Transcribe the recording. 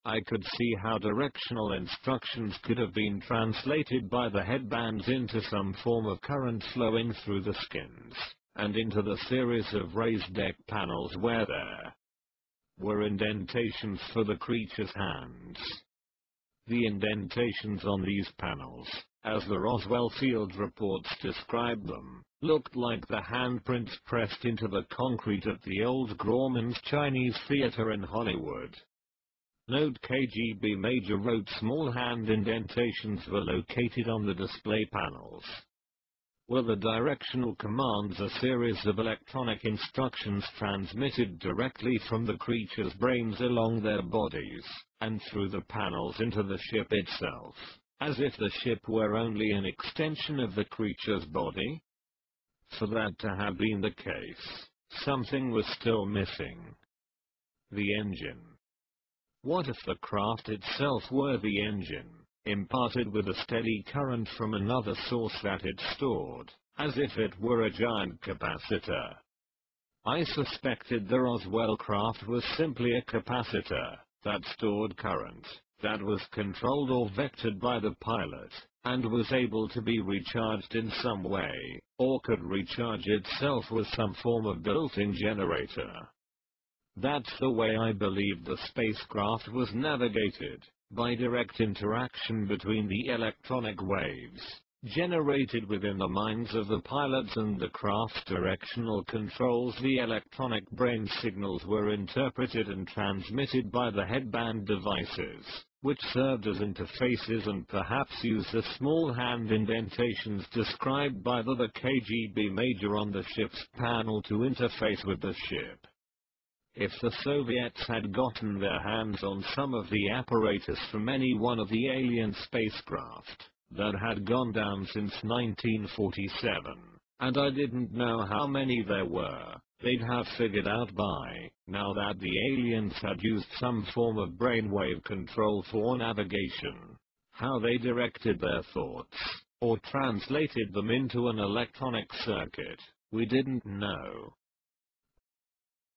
I could see how directional instructions could have been translated by the headbands into some form of current flowing through the skins, and into the series of raised deck panels where there were indentations for the creature's hands. The indentations on these panels, as the Roswell field reports described them, looked like the handprints pressed into the concrete at the old Grauman's Chinese Theater in Hollywood. Note KGB Major wrote small hand indentations were located on the display panels. Were the directional commands a series of electronic instructions transmitted directly from the creature's brains along their bodies, and through the panels into the ship itself, as if the ship were only an extension of the creature's body? For that to have been the case, something was still missing. The engine. What if the craft itself were the engine, imparted with a steady current from another source that it stored, as if it were a giant capacitor? I suspected the Roswell craft was simply a capacitor that stored current, that was controlled or vectored by the pilot, and was able to be recharged in some way, or could recharge itself with some form of built-in generator. That's the way I believed the spacecraft was navigated, by direct interaction between the electronic waves generated within the minds of the pilots and the craft's directional controls. The electronic brain signals were interpreted and transmitted by the headband devices, which served as interfaces and perhaps used the small hand indentations described by the KGB major on the ship's panel to interface with the ship. If the Soviets had gotten their hands on some of the apparatus from any one of the alien spacecraft that had gone down since 1947, and I didn't know how many there were, they'd have figured out by now that the aliens had used some form of brainwave control for navigation. How they directed their thoughts, or translated them into an electronic circuit, we didn't know.